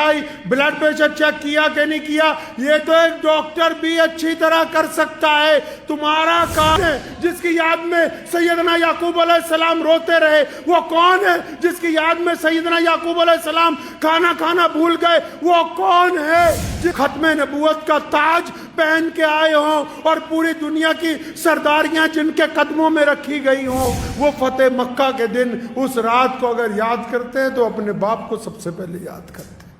آئی, blood pressure check کیا کہ نہیں کیا, یہ تو ایک ڈاکٹر بھی اچھی طرح کر سکتا ہے. تمہارا کام ہے جس کی یاد میں سیدنا یعقوب علیہ السلام روتے رہے, وہ کون ہے جس کی یاد میں سیدنا یعقوب علیہ السلام کھانا بھول گئے, وہ کون ہے جو ختم نبوت کا تاج پہن کے آئے ہوں اور پوری دنیا کی سرداریاں جن کے قدموں میں رکھی گئی ہوں, وہ فتح مکہ کے دن اس رات کو اگر یاد کرتے ہیں تو اپنے باپ کو سب سے پہلے یاد کرتے ہیں.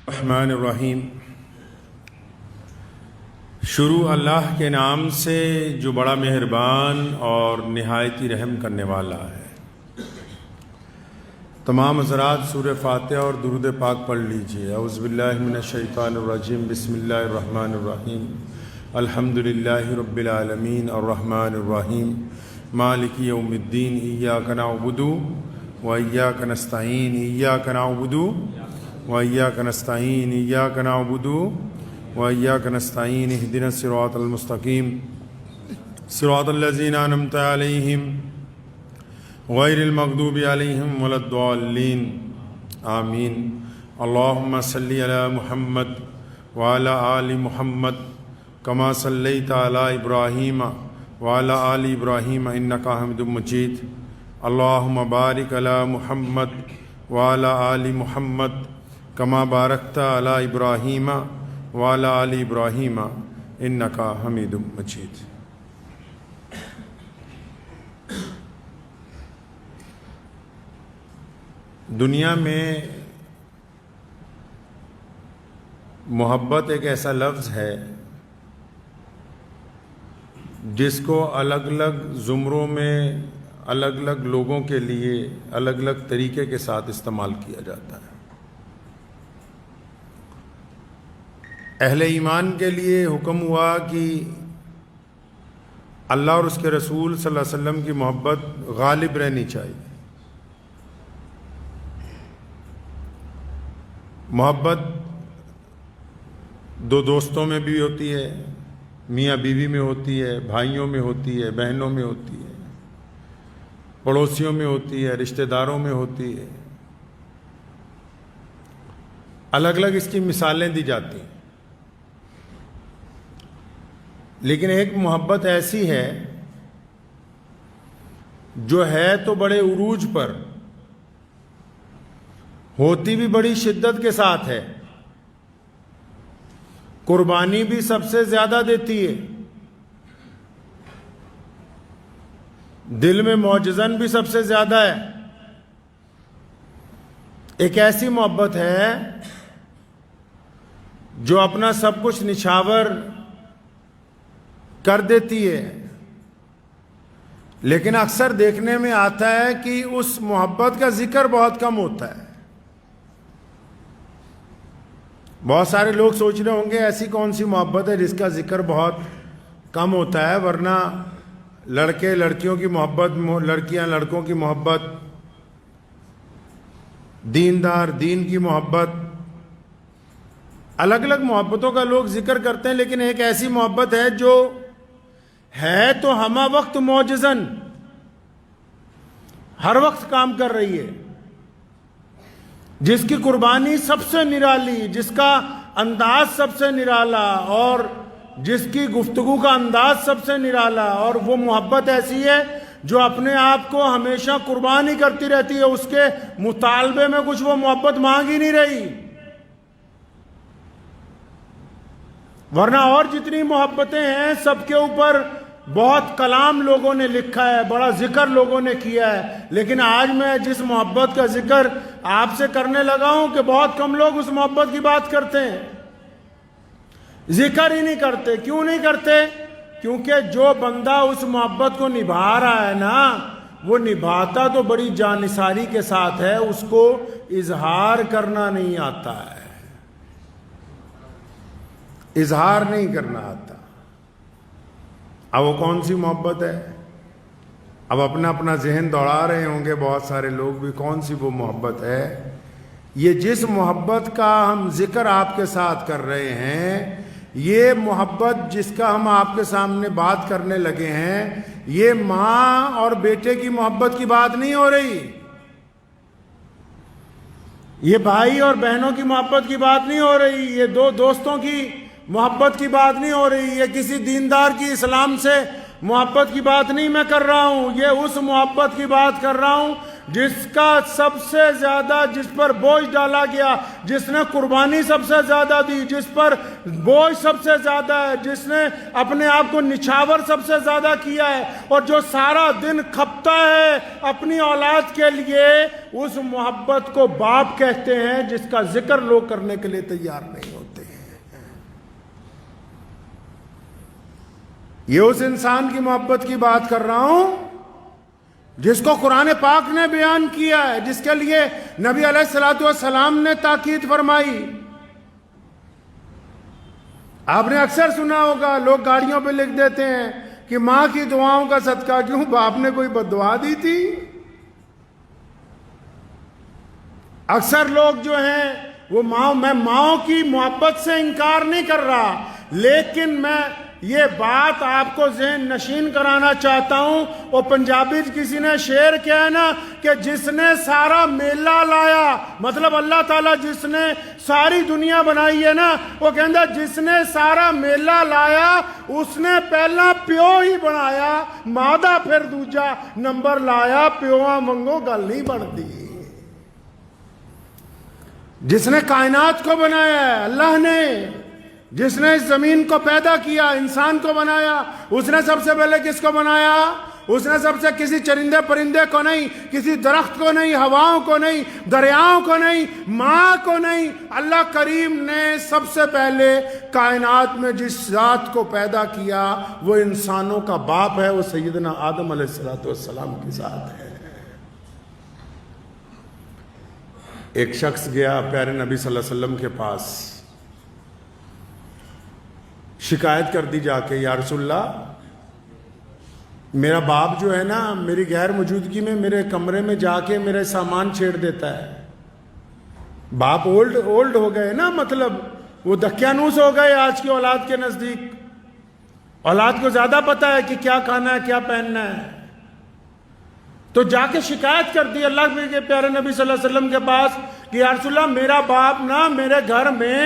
الرحمن الرحیم. شروع اللہ کے نام سے جو بڑا مہربان اور نہایت ہی رحم کرنے والا ہے. تمام حضرات سورہ فاتحہ اور درود پاک پڑھ لیجئے. اعوذ باللہ من الشیطان الرجیم. بسم اللہ الرحمن الرحیم. الحمدللہ رب العالمین الرحمن الرحیم مالک یوم الدین. ایاک نعبد و ایاک نستعین. ایاک نعبد و ایاک نستعین. ایاک نعبد و ایاک نستعین. اہدنا الصراط المستقیم صراط الذین انعمت علیہم غیر المغضوب علیہم ولا الضالین آمین. اللہم صلی علی محمد وعلی آل محمد کما صلیت علی ابراہیم وعلی آل ابراہیم انکا حمید مجید. اللہم بارک علی محمد وعلی آل محمد کما بارکت علی ابراہیم وعلی آل ابراہیم انکا حمید مجید. دنیا میں محبت ایک ایسا لفظ ہے جس کو الگ الگ زمروں میں الگ الگ لوگوں کے لیے الگ الگ طریقے کے ساتھ استعمال کیا جاتا ہے. اہل ایمان کے لیے حکم ہوا کہ اللہ اور اس کے رسول صلی اللہ علیہ وسلم کی محبت غالب رہنی چاہیے. محبت دو دوستوں میں بھی ہوتی ہے, میاں بیوی میں ہوتی ہے, بھائیوں میں ہوتی ہے, بہنوں میں ہوتی ہے, پڑوسیوں میں ہوتی ہے, رشتہ داروں میں ہوتی ہے. الگ الگ اس کی مثالیں دی جاتی ہیں. لیکن ایک محبت ایسی ہے جو ہے تو بڑے عروج پر, ہوتی بھی بڑی شدت کے ساتھ ہے, قربانی بھی سب سے زیادہ دیتی ہے, دل میں موجزن بھی سب سے زیادہ ہے. ایک ایسی محبت ہے جو اپنا سب کچھ نچھاور کر دیتی ہے, لیکن اکثر دیکھنے میں آتا ہے کہ اس محبت کا ذکر بہت کم ہوتا ہے. بہت سارے لوگ سوچ رہے ہوں گے ایسی کون سی محبت ہے جس کا ذکر بہت کم ہوتا ہے, ورنہ لڑکے لڑکیوں کی محبت, لڑکیاں لڑکوں کی محبت, دیندار دین کی محبت, الگ الگ محبتوں کا لوگ ذکر کرتے ہیں. لیکن ایک ایسی محبت ہے جو ہے تو ہمہ وقت معجزن, ہر وقت کام کر رہی ہے, جس کی قربانی سب سے نرالی, جس کا انداز سب سے نرالا, اور جس کی گفتگو کا انداز سب سے نرالا. اور وہ محبت ایسی ہے جو اپنے آپ کو ہمیشہ قربانی کرتی رہتی ہے, اس کے مطالبے میں کچھ وہ محبت مانگ ہی نہیں رہی. ورنہ اور جتنی محبتیں ہیں سب کے اوپر بہت کلام لوگوں نے لکھا ہے, بڑا ذکر لوگوں نے کیا ہے. لیکن آج میں جس محبت کا ذکر آپ سے کرنے لگا ہوں کہ بہت کم لوگ اس محبت کی بات کرتے ہیں, ذکر ہی نہیں کرتے. کیوں نہیں کرتے؟ کیونکہ جو بندہ اس محبت کو نبھا رہا ہے نا, وہ نبھاتا تو بڑی جانثاری کے ساتھ ہے, اس کو اظہار کرنا نہیں آتا ہے, اظہار نہیں کرنا آتا. اب وہ کون سی محبت ہے؟ اب اپنا اپنا ذہن دوڑا رہے ہوں گے بہت سارے لوگ بھی, کون سی وہ محبت ہے؟ یہ جس محبت کا ہم ذکر آپ کے ساتھ کر رہے ہیں, یہ محبت جس کا ہم آپ کے سامنے بات کرنے لگے ہیں, یہ ماں اور بیٹے کی محبت کی بات نہیں ہو رہی. یہ بھائی اور بہنوں کی محبت کی بات نہیں ہو رہی، یہ دو دوستوں کی محبت کی بات نہیں ہو رہی، یہ کسی دیندار کی اسلام سے محبت کی بات نہیں میں کر رہا ہوں، یہ اس محبت کی بات کر رہا ہوں جس کا سب سے زیادہ، جس پر بوجھ ڈالا گیا، جس نے قربانی سب سے زیادہ دی، جس پر بوجھ سب سے زیادہ ہے، جس نے اپنے آپ کو نچھاور سب سے زیادہ کیا ہے، اور جو سارا دن کھپتا ہے اپنی اولاد کے لیے، اس محبت کو باپ کہتے ہیں جس کا ذکر لوگ کرنے کے لیے تیار نہیں ہوتے ہیں۔ یہ اس انسان کی محبت کی بات کر رہا ہوں جس کو قرآن پاک نے بیان کیا ہے، جس کے لیے نبی علیہ الصلوۃ والسلام نے تاکید فرمائی۔ آپ نے اکثر سنا ہوگا لوگ گاڑیوں پہ لکھ دیتے ہیں کہ ماں کی دعاؤں کا صدقہ، کیوں باپ نے کوئی بد دعا دی تھی؟ اکثر لوگ جو ہیں وہ میں ماؤں کی محبت سے انکار نہیں کر رہا، لیکن میں یہ بات آپ کو ذہن نشین کرانا چاہتا ہوں۔ وہ پنجابی کسی نے شعر کیا ہے نا کہ جس نے سارا میلہ لایا، مطلب اللہ تعالیٰ جس نے ساری دنیا بنائی ہے نا، وہ کہندا جس نے سارا میلہ لایا اس نے پہلا پیو ہی بنایا، مادہ پھر دوجا نمبر لایا، پیواں منگو گل نہیں بنتی۔ جس نے کائنات کو بنایا ہے اللہ نے، جس نے اس زمین کو پیدا کیا، انسان کو بنایا، اس نے سب سے پہلے کس کو بنایا؟ اس نے سب سے کسی چرندے پرندے کو نہیں، کسی درخت کو نہیں، ہواؤں کو نہیں، دریاؤں کو نہیں، ماں کو نہیں، اللہ کریم نے سب سے پہلے کائنات میں جس ذات کو پیدا کیا وہ انسانوں کا باپ ہے، وہ سیدنا آدم علیہ السلام کی ذات ہے۔ ایک شخص گیا پیارے نبی صلی اللہ علیہ وسلم کے پاس، شکایت کر دی جا کے، یا رسول اللہ میرا باپ جو ہے نا میری غیر موجودگی میں میرے کمرے میں جا کے میرے سامان چھیڑ دیتا ہے۔ باپ اولڈ ہو گئے نا، مطلب وہ دکیانوس ہو گئے آج کی اولاد کے نزدیک، اولاد کو زیادہ پتا ہے کہ کیا کھانا ہے کیا پہننا ہے، تو جا کے شکایت کر دی اللہ کے پیارے نبی صلی اللہ علیہ وسلم کے پاس کہ یا رسول اللہ میرا باپ نا میرے گھر میں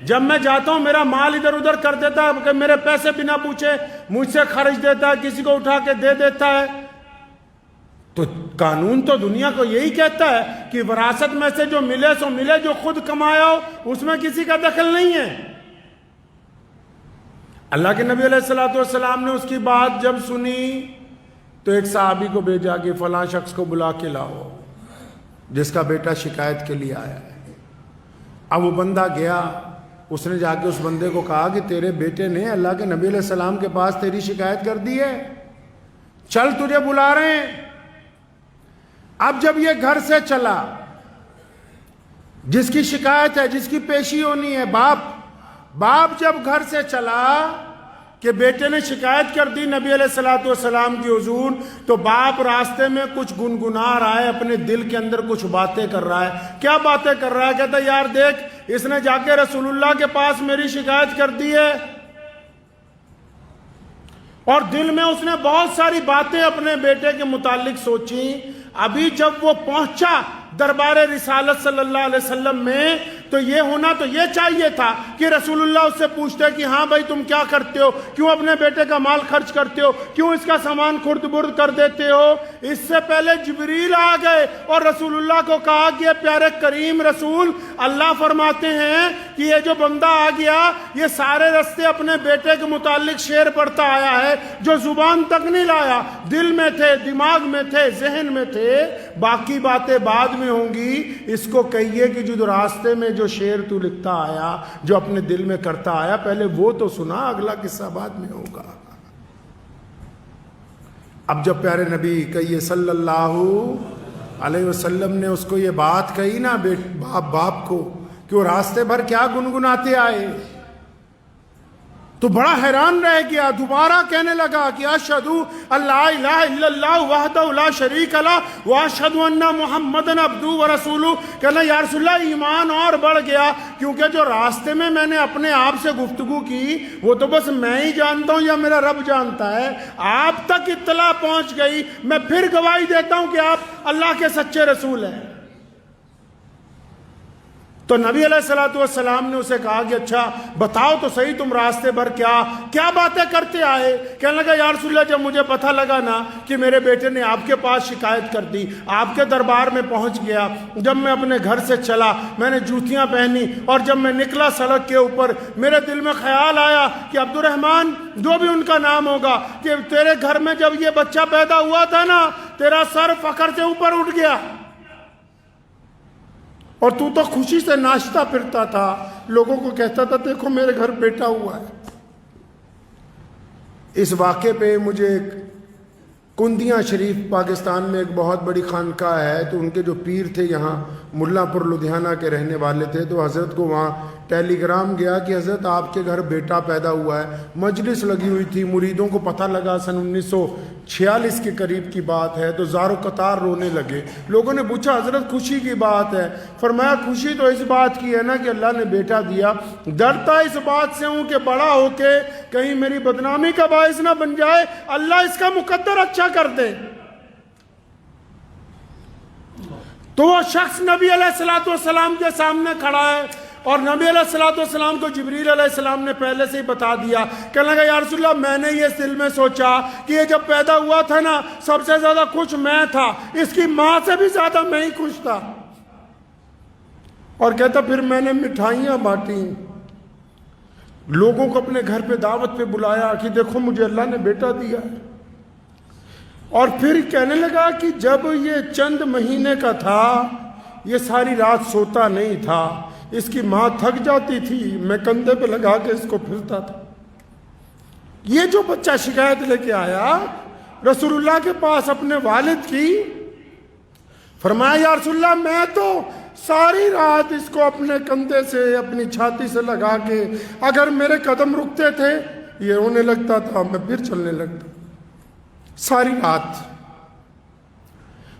جب میں جاتا ہوں میرا مال ادھر ادھر کر دیتا ہے، کہ میرے پیسے بنا پوچھے مجھ سے خرچ دیتا ہے، کسی کو اٹھا کے دے دیتا ہے۔ تو قانون تو دنیا کو یہی کہتا ہے کہ وراثت میں سے جو ملے سو ملے، جو خود کمایا ہو اس میں کسی کا دخل نہیں ہے۔ اللہ کے نبی علیہ السلام نے اس کی بات جب سنی تو ایک صحابی کو بھیجا کہ فلاں شخص کو بلا کے لاؤ جس کا بیٹا شکایت کے لیے آیا ہے۔ اب وہ بندہ گیا، اس نے جا کے اس بندے کو کہا کہ تیرے بیٹے نے اللہ کے نبی علیہ السلام کے پاس تیری شکایت کر دی ہے، چل تجھے بلا رہے ہیں۔ اب جب یہ گھر سے چلا، جس کی شکایت ہے، جس کی پیشی ہونی ہے، باپ جب گھر سے چلا کہ بیٹے نے شکایت کر دی نبی علیہ السلام کی حضور، تو باپ راستے میں کچھ گنگنا رہا ہے، اپنے دل کے اندر کچھ باتیں کر رہا ہے۔ کیا باتیں کر رہا ہے؟ کہتا ہے یار دیکھ اس نے جا کے رسول اللہ کے پاس میری شکایت کر دی ہے، اور دل میں اس نے بہت ساری باتیں اپنے بیٹے کے متعلق سوچی۔ ابھی جب وہ پہنچا دربار رسالت صلی اللہ علیہ وسلم میں، تو یہ ہونا تو یہ چاہیے تھا کہ رسول اللہ اس سے پوچھتے کہ ہاں بھائی تم کیا کرتے ہو، کیوں اپنے بیٹے کا مال خرچ کرتے ہو، کیوں اس کا سامان خرد برد کر دیتے ہو۔ اس سے پہلے جبریل آ گئے اور رسول اللہ کو کہا کہ یہ پیارے کریم رسول، اللہ فرماتے ہیں کہ یہ جو بندہ آ گیا یہ سارے رستے اپنے بیٹے کے متعلق شعر پڑھتا آیا ہے، جو زبان تک نہیں لایا، دل میں تھے، دماغ میں تھے، ذہن میں تھے، باقی باتیں بعد میں ہوں گی۔ اس کو کہیے کہ جو راستے میں جو شعر تو لکھتا آیا، جو اپنے دل میں کرتا آیا، پہلے وہ تو سنا، اگلا قصہ بعد میں ہوگا۔ اب جب پیارے نبی کہیے صلی اللہ علیہ وسلم نے اس کو یہ بات کہی نا باپ کو کہ وہ راستے بھر کیا گنگناتے آئے، تو بڑا حیران رہ گیا۔ دوبارہ کہنے لگا کہ اشہد ان لا الہ الا اللہ وحدہ لا شریک لہ واشہد ان محمدًا عبدہ ورسولہ۔ کہنا یا رسول اللہ ایمان اور بڑھ گیا، کیونکہ جو راستے میں نے اپنے آپ سے گفتگو کی وہ تو بس میں ہی جانتا ہوں یا میرا رب جانتا ہے، آپ تک اطلاع پہنچ گئی، میں پھر گواہی دیتا ہوں کہ آپ اللہ کے سچے رسول ہیں۔ تو نبی علیہ الصلوۃ والسلام نے اسے کہا کہ اچھا بتاؤ تو صحیح تم راستے بھر کیا باتیں کرتے آئے؟ کہنے لگا یا رسول اللہ جب مجھے پتہ لگا نا کہ میرے بیٹے نے آپ کے پاس شکایت کر دی، آپ کے دربار میں پہنچ گیا، جب میں اپنے گھر سے چلا میں نے جوتیاں پہنی اور جب میں نکلا سڑک کے اوپر میرے دل میں خیال آیا کہ عبد الرحمن جو بھی ان کا نام ہوگا کہ تیرے گھر میں جب یہ بچہ پیدا ہوا تھا نا تیرا سر فخر سے اوپر اٹھ گیا اور تو خوشی سے ناچتا پھرتا تھا، لوگوں کو کہتا تھا دیکھو میرے گھر بیٹا ہوا ہے۔ اس واقعے پہ مجھے ایک کندیاں شریف پاکستان میں ایک بہت بڑی خانقاہ ہے، تو ان کے جو پیر تھے یہاں ملا پور لدھیانہ کے رہنے والے تھے، تو حضرت کو وہاں ٹیلی گرام گیا کہ حضرت آپ کے گھر بیٹا پیدا ہوا ہے۔ مجلس لگی ہوئی تھی، مریدوں کو پتہ لگا سن 1946 کے قریب کی بات ہے، تو زار و قطار رونے لگے۔ لوگوں نے پوچھا حضرت خوشی کی بات ہے؟ فرمایا خوشی تو اس بات کی ہے نا کہ اللہ نے بیٹا دیا، ڈرتا اس بات سے ہوں کہ بڑا ہو کے کہیں میری بدنامی کا باعث نہ بن جائے، اللہ اس کا مقدر اچھا کر دے۔ تو وہ شخص نبی علیہ الصلوۃ والسلام کے سامنے کھڑا ہے اور نبی علیہ الصلوۃ والسلام کو جبریل علیہ السلام نے پہلے سے ہی بتا دیا، کہنے لگا یا رسول اللہ میں نے یہ دل میں سوچا کہ یہ جب پیدا ہوا تھا نا سب سے زیادہ خوش میں تھا، اس کی ماں سے بھی زیادہ میں ہی خوش تھا۔ اور کہتا پھر میں نے مٹھائیاں بانٹی، لوگوں کو اپنے گھر پہ دعوت پہ بلایا کہ دیکھو مجھے اللہ نے بیٹا دیا ہے۔ اور پھر کہنے لگا کہ جب یہ چند مہینے کا تھا یہ ساری رات سوتا نہیں تھا، اس کی ماں تھک جاتی تھی میں کندھے پہ لگا کے اس کو پھرتا تھا۔ یہ جو بچہ شکایت لے کے آیا رسول اللہ کے پاس اپنے والد کی، فرمایا یا رسول اللہ میں تو ساری رات اس کو اپنے کندھے سے اپنی چھاتی سے لگا کے اگر میرے قدم رکتے تھے یہ رونے لگتا تھا، میں پھر چلنے لگتا ساری رات۔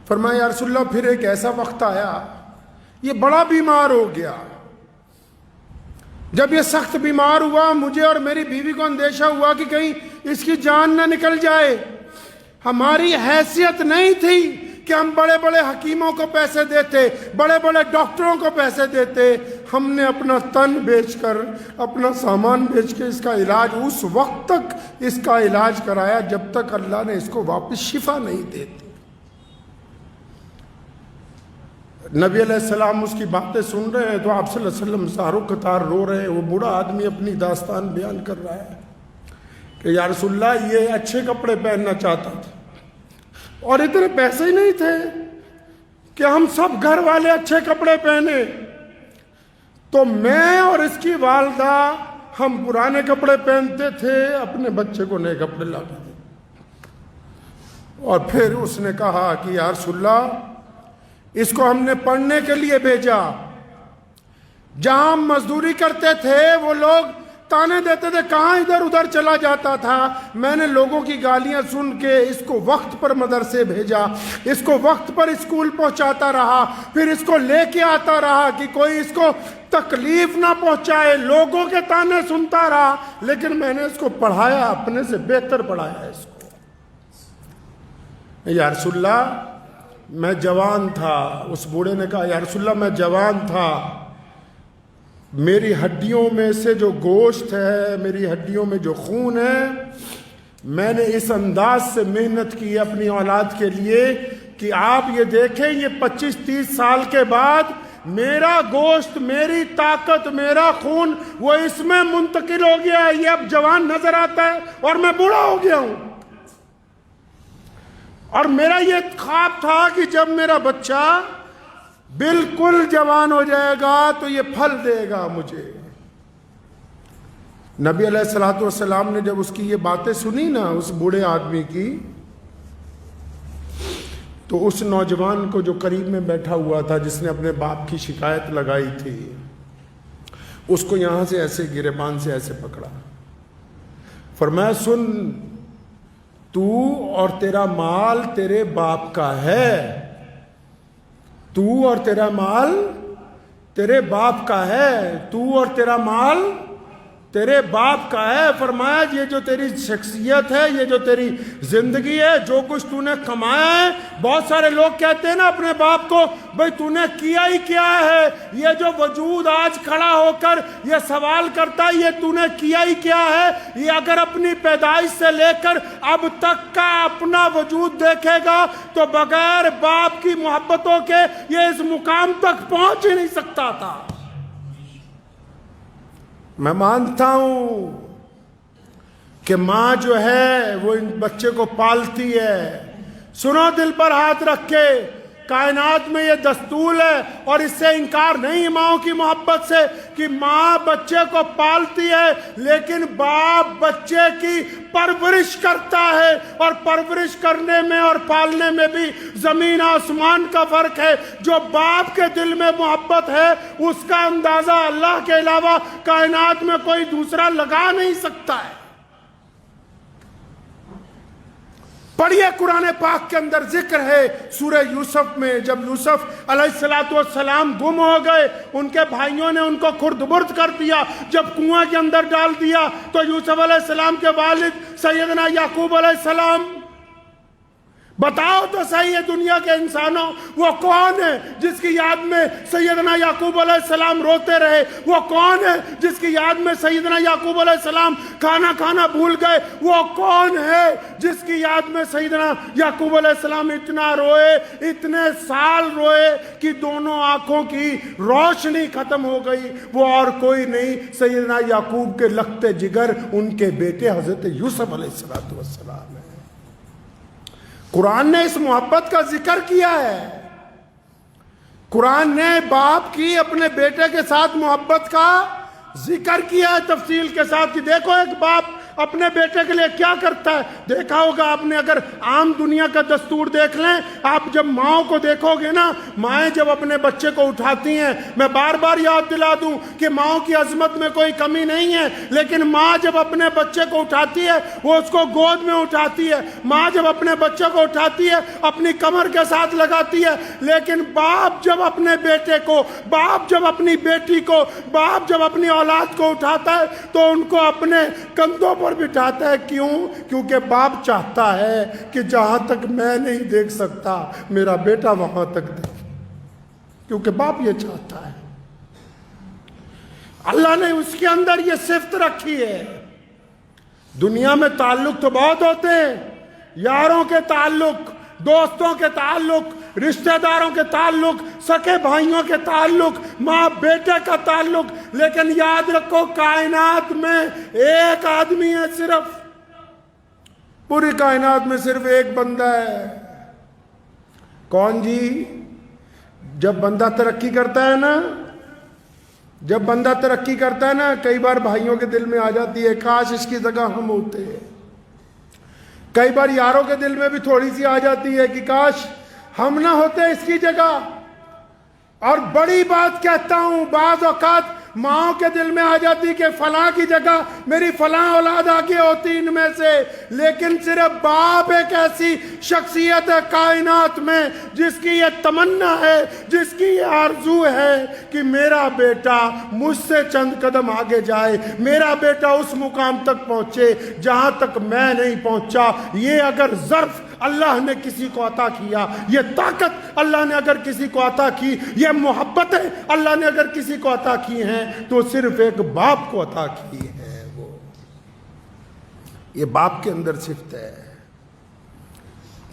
فرمایا یا رسول اللہ پھر ایک ایسا وقت آیا یہ بڑا بیمار ہو گیا، جب یہ سخت بیمار ہوا مجھے اور میری بیوی کو اندیشہ ہوا کہ کہیں اس کی جان نہ نکل جائے۔ ہماری حیثیت نہیں تھی کہ ہم بڑے بڑے حکیموں کو پیسے دیتے، بڑے بڑے ڈاکٹروں کو پیسے دیتے، ہم نے اپنا تن بیچ کر اپنا سامان بیچ کے اس کا علاج اس وقت تک اس کا علاج کرایا جب تک اللہ نے اس کو واپس شفا نہیں دیتی۔ نبی علیہ السلام اس کی باتیں سن رہے ہیں تو آپ صلی اللہ علیہ وسلم زارو قطار رو رہے ہیں۔ وہ بوڑھا آدمی اپنی داستان بیان کر رہا ہے کہ یا رسول اللہ یہ اچھے کپڑے پہننا چاہتا تھا اور اتنے پیسے ہی نہیں تھے کہ ہم سب گھر والے اچھے کپڑے پہنے، تو میں اور اس کی والدہ ہم پرانے کپڑے پہنتے تھے، اپنے بچے کو نئے کپڑے لاتے تھے۔ اور پھر اس نے کہا کہ یا رسول اللہ اس کو ہم نے پڑھنے کے لیے بھیجا، جہاں ہم مزدوری کرتے تھے وہ لوگ تانے دیتے تھے کہاں ادھر ادھر چلا جاتا تھا، میں نے لوگوں کی گالیاں سن کے اس کو وقت پر مدرسے بھیجا، اس کو وقت پر اسکول پہنچاتا رہا، پھر اس کو لے کے آتا رہا کہ کوئی اس کو تکلیف نہ پہنچائے، لوگوں کے تانے سنتا رہا، لیکن میں نے اس کو پڑھایا، اپنے سے بہتر پڑھایا اس کو۔ یا رسول اللہ میں جوان تھا، اس بوڑھے نے کہا یا رسول اللہ میں جوان تھا، میری ہڈیوں میں سے جو گوشت ہے، میری ہڈیوں میں جو خون ہے، میں نے اس انداز سے محنت کی اپنی اولاد کے لیے کہ آپ یہ دیکھیں یہ 25-30 سال کے بعد میرا گوشت، میری طاقت، میرا خون وہ اس میں منتقل ہو گیا ہے، یہ اب جوان نظر آتا ہے اور میں بوڑھا ہو گیا ہوں۔ اور میرا یہ خواب تھا کہ جب میرا بچہ بالکل جوان ہو جائے گا تو یہ پھل دے گا مجھے۔ نبی علیہ الصلوۃ والسلام نے جب اس کی یہ باتیں سنی نا اس بوڑھے آدمی کی، تو اس نوجوان کو جو قریب میں بیٹھا ہوا تھا جس نے اپنے باپ کی شکایت لگائی تھی، اس کو یہاں سے ایسے گریبان سے ایسے پکڑا، فرمایا سن تو اور تیرا مال تیرے باپ کا ہے، تو اور تیرا مال تیرے باپ کا ہے، تو اور تیرا مال تیرے باپ کا ہے. فرمایا یہ جو تیری شخصیت ہے, یہ جو تیری زندگی ہے, جو کچھ تو نے کمایا ہے. بہت سارے لوگ کہتے ہیں نا اپنے باپ کو, بھئی تو نے کیا ہی کیا ہے. یہ جو وجود آج کھڑا ہو کر یہ سوال کرتا ہے, یہ تو نے کیا ہی کیا ہے. یہ اگر اپنی پیدائش سے لے کر اب تک کا اپنا وجود دیکھے گا تو بغیر باپ کی محبتوں کے یہ اس مقام تک پہنچ ہی نہیں سکتا تھا. میں مانتا ہوں کہ ماں جو ہے وہ ان بچے کو پالتی ہے. سنو دل پر ہاتھ رکھ کے, کائنات میں یہ دستور ہے اور اس سے انکار نہیں ماؤں کی محبت سے کہ ماں بچے کو پالتی ہے, لیکن باپ بچے کی پرورش کرتا ہے. اور پرورش کرنے میں اور پالنے میں بھی زمین آسمان کا فرق ہے. جو باپ کے دل میں محبت ہے اس کا اندازہ اللہ کے علاوہ کائنات میں کوئی دوسرا لگا نہیں سکتا ہے. پڑھیے قرآن پاک کے اندر ذکر ہے سورہ یوسف میں, جب یوسف علیہ السلام گم ہو گئے, ان کے بھائیوں نے ان کو خرد برد کر دیا. جب کنواں کے اندر ڈال دیا تو یوسف علیہ السلام کے والد سیدنا یعقوب علیہ السلام, بتاؤ تو صحیح ہے دنیا کے انسانوں, وہ کون ہے جس کی یاد میں سیدنا یعقوب علیہ السلام روتے رہے؟ وہ کون ہے جس کی یاد میں سیدنا یعقوب علیہ السلام کھانا بھول گئے؟ وہ کون ہے جس کی یاد میں سیدنا یعقوب علیہ السلام اتنا روئے, اتنے سال روئے کہ دونوں آنکھوں کی روشنی ختم ہو گئی؟ وہ اور کوئی نہیں, سیدنا یعقوب کے لخت جگر ان کے بیٹے حضرت یوسف علیہ السلام ہے. قرآن نے اس محبت کا ذکر کیا ہے. قرآن نے باپ کی اپنے بیٹے کے ساتھ محبت کا ذکر کیا ہے تفصیل کے ساتھ کہ دیکھو ایک باپ اپنے بیٹے کے لیے کیا کرتا ہے. دیکھا ہوگا آپ نے, اگر عام دنیا کا دستور دیکھ لیں آپ, جب ماؤں کو دیکھو گے نا, مائیں جب اپنے بچے کو اٹھاتی ہیں, میں بار بار یاد دلا دوں کہ ماؤں کی عظمت میں کوئی کمی نہیں ہے, لیکن ماں جب اپنے بچے کو اٹھاتی ہے وہ اس کو گود میں اٹھاتی ہے. ماں جب اپنے بچے کو اٹھاتی ہے اپنی کمر کے ساتھ لگاتی ہے, لیکن باپ جب اپنے بیٹے کو, باپ جب اپنی بیٹی کو, باپ جب اپنی اولاد کو اٹھاتا ہے تو ان کو اپنے کندھوں پر بٹھاتا ہے. کیوں؟ کیونکہ باپ چاہتا ہے کہ جہاں تک میں نہیں دیکھ سکتا میرا بیٹا وہاں تک دیکھے, کیونکہ باپ یہ چاہتا ہے. اللہ نے اس کے اندر یہ صفت رکھی ہے. دنیا میں تعلق تو بہت ہوتے ہیں, یاروں کے تعلق, دوستوں کے تعلق, رشتہ داروں کے تعلق, سکے بھائیوں کے تعلق, ماں بیٹے کا تعلق, لیکن یاد رکھو کائنات میں ایک آدمی ہے صرف, پوری کائنات میں صرف ایک بندہ ہے. کون جی؟ جب بندہ ترقی کرتا ہے نا, جب بندہ ترقی کرتا ہے نا, کئی بار بھائیوں کے دل میں آ جاتی ہے کاش اس کی جگہ ہم ہوتے. کئی بار یاروں کے دل میں بھی تھوڑی سی آ جاتی ہے کہ کاش ہم نہ ہوتے اس کی جگہ. اور بڑی بات کہتا ہوں, بعض اوقات ماں کے دل میں آ جاتی کہ فلاں کی جگہ میری فلاں اولاد آگے ہوتی ان میں سے, لیکن صرف باپ ایک ایسی شخصیت ہے کائنات میں جس کی یہ تمنا ہے, جس کی یہ آرزو ہے کہ میرا بیٹا مجھ سے چند قدم آگے جائے, میرا بیٹا اس مقام تک پہنچے جہاں تک میں نہیں پہنچا. یہ اگر ظرف اللہ نے کسی کو عطا کیا, یہ طاقت اللہ نے اگر کسی کو عطا کی, یہ محبتیں اللہ نے اگر کسی کو عطا کی ہیں تو صرف ایک باپ کو عطا کی ہے. وہ یہ باپ کے اندر صفت ہے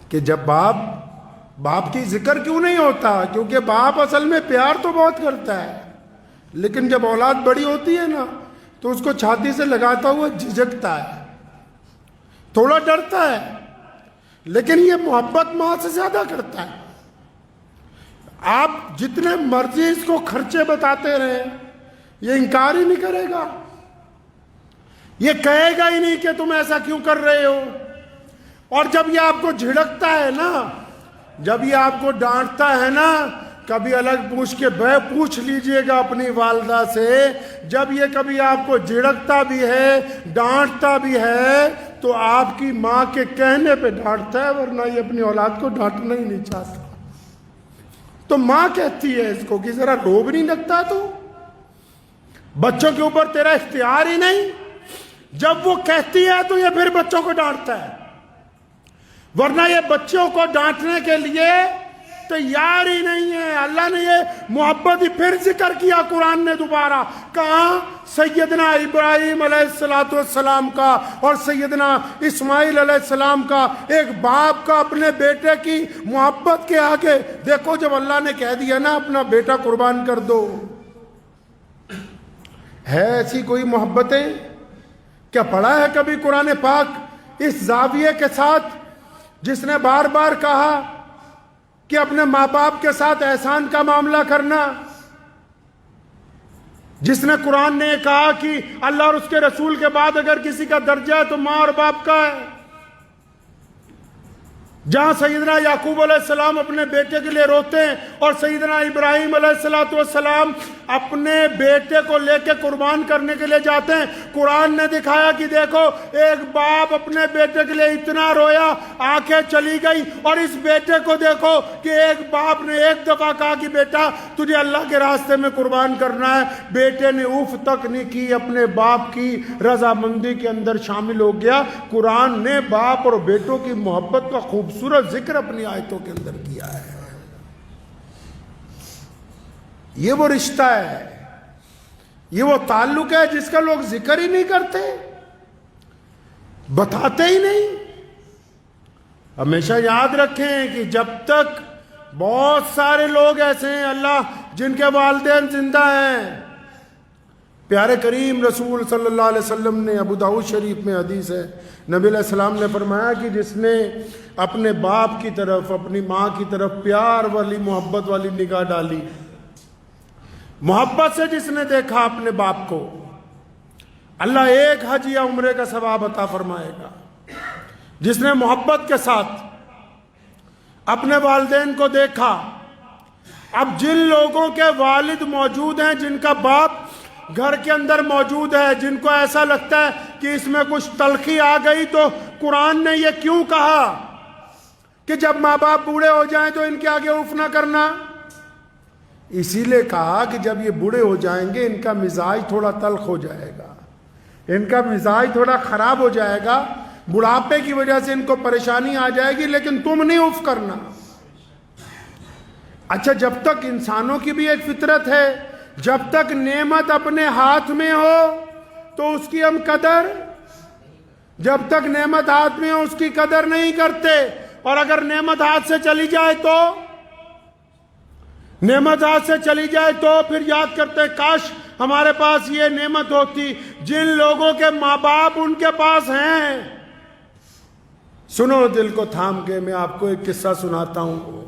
کہ جب باپ کی ذکر کیوں نہیں ہوتا؟ کیونکہ باپ اصل میں پیار تو بہت کرتا ہے, لیکن جب اولاد بڑی ہوتی ہے نا تو اس کو چھاتی سے لگاتا ہوا جھجکتا ہے, تھوڑا ڈرتا ہے, لیکن یہ محبت ماں سے زیادہ کرتا ہے. آپ جتنے مرضی اس کو خرچے بتاتے رہیں یہ انکار ہی نہیں کرے گا, یہ کہے گا ہی نہیں کہ تم ایسا کیوں کر رہے ہو. اور جب یہ آپ کو جھڑکتا ہے نا, جب یہ آپ کو ڈانٹتا ہے نا, کبھی الگ پوچھ لیجئے گا اپنی والدہ سے, جب یہ کبھی آپ کو جھڑکتا بھی ہے, ڈانٹتا بھی ہے, تو آپ کی ماں کے کہنے پہ ڈانٹتا ہے, ورنہ یہ اپنی اولاد کو ڈانٹنا ہی نہیں چاہتا. تو ماں کہتی ہے اس کو کہ ذرا رو بھی نہیں لگتا تو, بچوں کے اوپر تیرا اختیار ہی نہیں. جب وہ کہتی ہے تو یہ پھر بچوں کو ڈانٹتا ہے، ورنہ یہ بچوں کو ڈانٹنے کے لیے تیار ہی نہیں ہے. اللہ نے یہ محبت ہی پھر ذکر کیا قرآن نے دوبارہ. کہاں؟ سیدنا ابراہیم علیہ السلام کا اور سیدنا اسماعیل علیہ السلام کا، ایک باپ کا اپنے بیٹے کی محبت کے آگے. دیکھو جب اللہ نے کہہ دیا نا اپنا بیٹا قربان کر دو، ہے ایسی کوئی محبتیں؟ کیا پڑھا ہے کبھی قرآن پاک اس زاویے کے ساتھ جس نے بار بار کہا کہ اپنے ماں باپ کے ساتھ احسان کا معاملہ کرنا، جس نے قرآن نے کہا کہ اللہ اور اس کے رسول کے بعد اگر کسی کا درجہ ہے تو ماں اور باپ کا ہے، جہاں سیدنا یعقوب علیہ السلام اپنے بیٹے کے لیے روتے ہیں اور سیدنا ابراہیم علیہ السلام اپنے بیٹے کو لے کے قربان کرنے کے لیے جاتے ہیں. قرآن نے دکھایا کہ دیکھو ایک باپ اپنے بیٹے کے لیے اتنا رویا، آنکھیں چلی گئی. اور اس بیٹے کو دیکھو کہ ایک باپ نے ایک دفعہ کہا کہ بیٹا تجھے اللہ کے راستے میں قربان کرنا ہے، بیٹے نے اف تک نہیں کی، اپنے باپ کی رضامندی کے اندر شامل ہو گیا. قرآن نے باپ اور بیٹوں کی محبت کا خوبصورت ذکر اپنی آیتوں کے اندر کیا ہے. یہ وہ رشتہ ہے، یہ وہ تعلق ہے جس کا لوگ ذکر ہی نہیں کرتے، بتاتے ہی نہیں. ہمیشہ یاد رکھیں کہ جب تک بہت سارے لوگ ایسے ہیں اللہ جن کے والدین زندہ ہیں. پیارے کریم رسول صلی اللہ علیہ وسلم نے، ابو داؤد شریف میں حدیث ہے، نبی علیہ السلام نے فرمایا کہ جس نے اپنے باپ کی طرف، اپنی ماں کی طرف پیار والی، محبت والی نگاہ ڈالی، محبت سے جس نے دیکھا اپنے باپ کو، اللہ ایک حج یا عمرے کا ثواب عطا فرمائے گا. جس نے محبت کے ساتھ اپنے والدین کو دیکھا. اب جن لوگوں کے والد موجود ہیں، جن کا باپ گھر کے اندر موجود ہے، جن کو ایسا لگتا ہے کہ اس میں کچھ تلخی آ گئی، تو قرآن نے یہ کیوں کہا کہ جب ماں باپ بوڑھے ہو جائیں تو ان کے آگے اف نہ کرنا؟ اسی لیے کہا کہ جب یہ بوڑھے ہو جائیں گے ان کا مزاج تھوڑا تلخ ہو جائے گا، ان کا مزاج تھوڑا خراب ہو جائے گا، بڑھاپے کی وجہ سے ان کو پریشانی آ جائے گی، لیکن تم نہیں اف کرنا. اچھا، جب تک انسانوں کی بھی ایک فطرت ہے، جب تک نعمت اپنے ہاتھ میں ہو تو اس کی ہم قدر، جب تک نعمت ہاتھ میں ہو اس کی قدر نہیں کرتے، اور اگر نعمت ہاتھ سے چلی جائے تو، نعمت ہاتھ سے چلی جائے تو پھر یاد کرتے کاش ہمارے پاس یہ نعمت ہوتی. جن لوگوں کے ماں باپ ان کے پاس ہیں، سنو دل کو تھام کے، میں آپ کو ایک قصہ سناتا ہوں.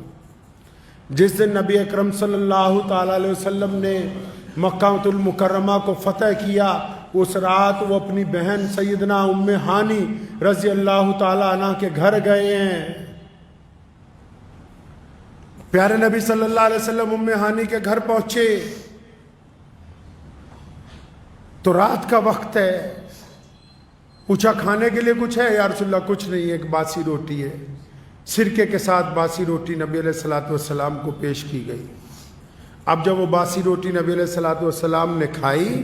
جس دن نبی اکرم صلی اللہ تعالی علیہ وسلم نے مکہ المکرمہ کو فتح کیا، اس رات وہ اپنی بہن سیدنا ام ہانی رضی اللہ تعالی عنہ کے گھر گئے ہیں. پیارے نبی صلی اللہ علیہ وسلم ام ہانی کے گھر پہنچے تو رات کا وقت ہے. پوچھا کھانے کے لیے کچھ ہے؟ یا رسول اللہ کچھ نہیں، ایک باسی روٹی ہے. سرکے کے ساتھ باسی روٹی نبی علیہ السلام کو پیش کی گئی. اب جب وہ باسی روٹی نبی علیہ السلام نے کھائی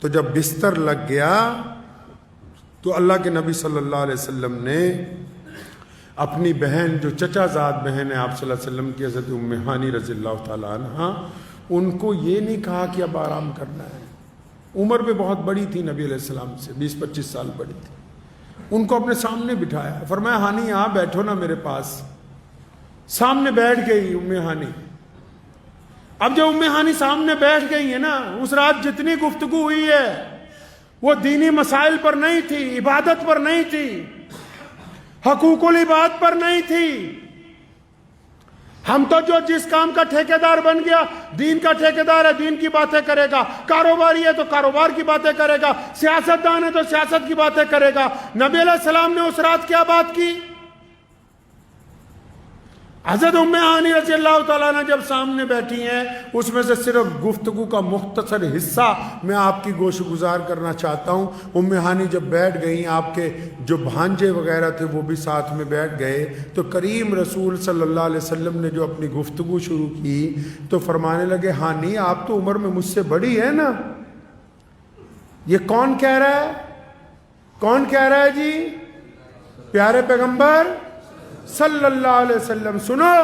تو جب بستر لگ گیا تو اللہ کے نبی صلی اللہ علیہ وسلم نے اپنی بہن، جو چچا زاد بہن ہے آپ صلی اللہ علیہ وسلم کی، حضرت ام ہانی رضی اللہ تعالی عنہ، ان کو یہ نہیں کہا کہ اب آرام کرنا ہے. عمر بھی بہت بڑی تھی نبی علیہ السلام سے، 20-25 سال بڑی تھی. ان کو اپنے سامنے بٹھایا، فرمایا ہانی یہاں بیٹھو نا میرے پاس. سامنے بیٹھ گئی ام ہانی. اب جب ام ہانی سامنے بیٹھ گئی ہے نا، اس رات جتنی گفتگو ہوئی ہے وہ دینی مسائل پر نہیں تھی، عبادت پر نہیں تھی، حقوق العباد پر نہیں تھی. ہم تو جو جس کام کا ٹھیکیدار بن گیا، دین کا ٹھیکیدار ہے، دین کی باتیں کرے گا، کاروباری ہے تو کاروبار کی باتیں کرے گا، سیاستدان ہے تو سیاست کی باتیں کرے گا. نبی علیہ السلام نے اس رات کیا بات کی؟ حضرت ام ہانی رضی اللہ تعالیٰ عنہ جب سامنے بیٹھی ہیں، اس میں سے صرف گفتگو کا مختصر حصہ میں آپ کی گوش گزار کرنا چاہتا ہوں. ام ہانی جب بیٹھ گئیں، آپ کے جو بھانجے وغیرہ تھے وہ بھی ساتھ میں بیٹھ گئے، تو کریم رسول صلی اللہ علیہ وسلم نے جو اپنی گفتگو شروع کی تو فرمانے لگے، ہانی آپ تو عمر میں مجھ سے بڑی ہے نا، یہ کون کہہ رہا ہے؟ کون کہہ رہا ہے جی؟ پیارے پیغمبر صلی اللہ علیہ وسلم. سنو،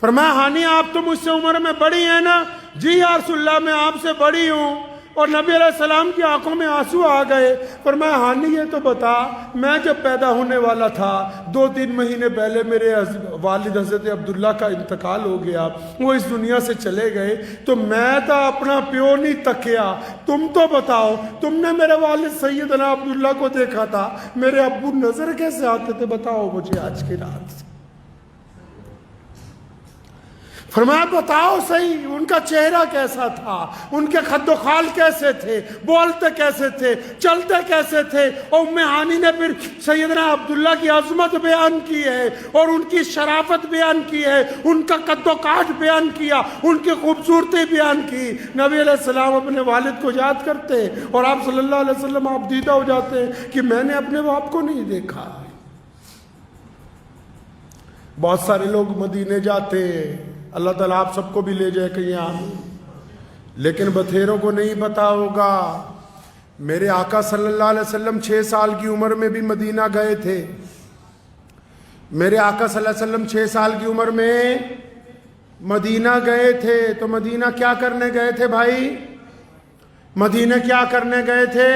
فرمایا ہانی آپ تو مجھ سے عمر میں بڑی ہیں نا؟ جی یا رسول اللہ میں آپ سے بڑی ہوں. اور نبی علیہ السلام کی آنکھوں میں آنسو آ گئے. فرمایا ہانی یہ تو بتا، میں جب پیدا ہونے والا تھا 2-3 مہینے پہلے میرے والد حضرت عبداللہ کا انتقال ہو گیا، وہ اس دنیا سے چلے گئے، تو میں تو اپنا پیو نہیں تکیا. تم تو بتاؤ، تم نے میرے والد سیدنا عبداللہ کو دیکھا تھا، میرے ابو نظر کیسے آتے تھے بتاؤ مجھے آج کی رات. فرمایا بتاؤ صحیح ان کا چہرہ کیسا تھا، ان کے خد و خال کیسے تھے، بولتے کیسے تھے، چلتے کیسے تھے. اور ام ہانی نے پھر سیدنا عبداللہ کی عظمت بیان کی ہے اور ان کی شرافت بیان کی ہے، ان کا قد و کاٹ بیان کیا، ان کی خوبصورتی بیان کی. نبی علیہ السلام اپنے والد کو یاد کرتے اور آپ صلی اللہ علیہ وسلم آپ دیدہ ہو جاتے ہیں کہ میں نے اپنے باپ کو نہیں دیکھا. بہت سارے لوگ مدینے جاتے، اللہ تعالیٰ آپ سب کو بھی لے جائے کہیں آمین، لیکن بتھیروں کو نہیں پتا ہوگا. میرے آقا صلی اللہ علیہ وسلم 6 سال کی عمر میں بھی مدینہ گئے تھے. میرے آقا صلی اللہ علیہ وسلم 6 سال کی عمر میں مدینہ گئے تھے. تو مدینہ کیا کرنے گئے تھے بھائی؟ مدینہ کیا کرنے گئے تھے؟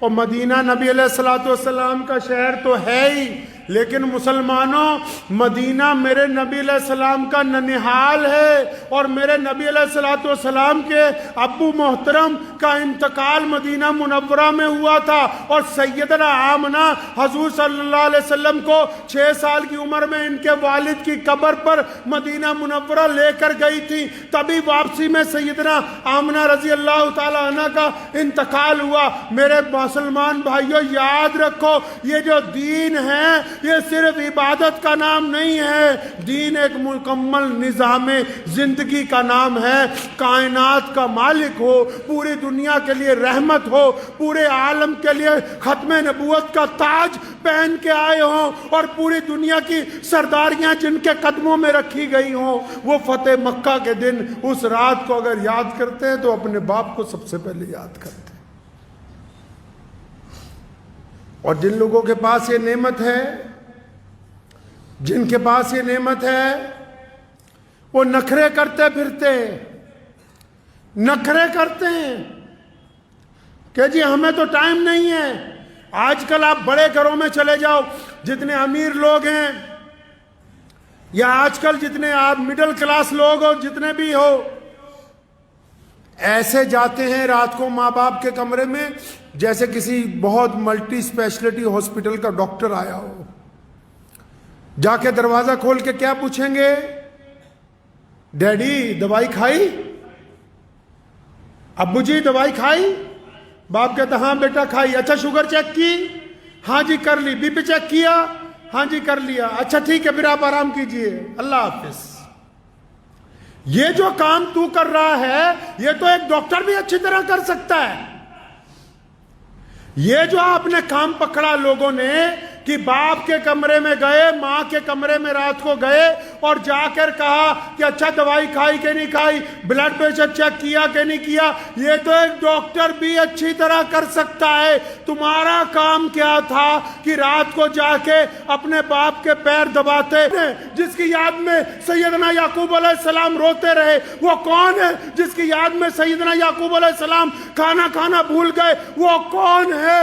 اور مدینہ نبی علیہ السلام کا شہر تو ہے ہی، لیکن مسلمانوں مدینہ میرے نبی علیہ السلام کا ننہال ہے. اور میرے نبی علیہ السلام کے ابو محترم کا انتقال مدینہ منورہ میں ہوا تھا. اور سیدنا آمنہ حضور صلی اللہ علیہ وسلم کو 6 سال کی عمر میں ان کے والد کی قبر پر مدینہ منورہ لے کر گئی تھی. تبھی واپسی میں سیدنا آمنہ رضی اللہ تعالی عنہ کا انتقال ہوا. میرے مسلمان بھائیوں یاد رکھو، یہ جو دین ہے یہ صرف عبادت کا نام نہیں ہے، دین ایک مکمل نظام زندگی کا نام ہے. کائنات کا مالک ہو، پوری دنیا کے لیے رحمت ہو، پورے عالم کے لیے ختم نبوت کا تاج پہن کے آئے ہوں، اور پوری دنیا کی سرداریاں جن کے قدموں میں رکھی گئی ہوں، وہ فتح مکہ کے دن اس رات کو اگر یاد کرتے ہیں تو اپنے باپ کو سب سے پہلے یاد کرتے ہیں. اور جن لوگوں کے پاس یہ نعمت ہے، جن کے پاس یہ نعمت ہے، وہ نخرے کرتے پھرتے ہیں، نخرے کرتے ہیں کہ جی ہمیں تو ٹائم نہیں ہے. آج کل آپ بڑے گھروں میں چلے جاؤ، جتنے امیر لوگ ہیں یا آج کل جتنے آپ مڈل کلاس لوگ ہو، جتنے بھی ہو، ایسے جاتے ہیں رات کو ماں باپ کے کمرے میں جیسے کسی بہت ملٹی اسپیشلٹی ہاسپٹل کا ڈاکٹر آیا ہو. جا کے دروازہ کھول کے کیا پوچھیں گے؟ ڈیڈی دوائی کھائی؟ ابو جی دوائی کھائی؟ باپ کہتا ہاں بیٹا کھائی. اچھا شوگر چیک کی؟ ہاں جی کر لی. بی پی چیک کیا؟ ہاں جی کر لیا. اچھا ٹھیک ہے پھر آپ آرام کیجئے، اللہ حافظ. یہ جو کام تو کر رہا ہے یہ تو ایک ڈاکٹر بھی اچھی طرح کر سکتا ہے. یہ جو آپ نے کام پکڑا لوگوں نے کہ باپ کے کمرے میں گئے، ماں کے کمرے میں رات کو گئے اور جا کر کہا کہ اچھا دوائی کھائی کہ نہیں کھائی، بلڈ پریشر چیک کیا کہ نہیں کیا، یہ تو ایک ڈاکٹر بھی اچھی طرح کر سکتا ہے. تمہارا کام کیا تھا کہ رات کو جا کے اپنے باپ کے پیر دباتے. جس کی یاد میں سیدنا یعقوب علیہ السلام روتے رہے، وہ کون ہے؟ جس کی یاد میں سیدنا یعقوب علیہ السلام کھانا بھول گئے، وہ کون ہے؟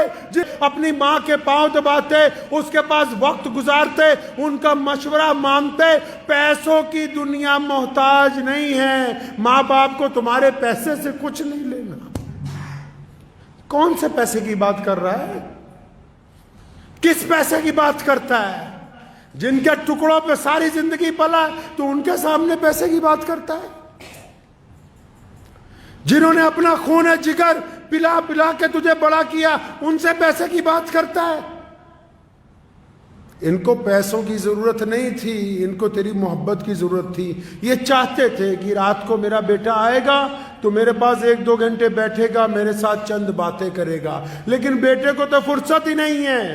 اپنی ماں کے پاؤں دباتے، اس کے پاس وقت گزارتے، ان کا مشورہ مانتے. پیسوں کی دنیا محتاج نہیں ہے. ماں باپ کو تمہارے پیسے سے کچھ نہیں لینا. کون سے پیسے کی بات کر رہا ہے؟ کس پیسے کی بات کرتا ہے؟ جن کے ٹکڑوں پہ ساری زندگی پلا تو ان کے سامنے پیسے کی بات کرتا ہے. جنہوں نے اپنا خون جگر پلا پلا کے تجھے بڑا کیا، ان سے پیسے کی بات کرتا ہے. ان کو پیسوں کی ضرورت نہیں تھی، ان کو تیری محبت کی ضرورت تھی. یہ چاہتے تھے کہ رات کو میرا بیٹا آئے گا تو میرے پاس 1-2 گھنٹے بیٹھے گا، میرے ساتھ چند باتیں کرے گا. لیکن بیٹے کو تو فرصت ہی نہیں ہے.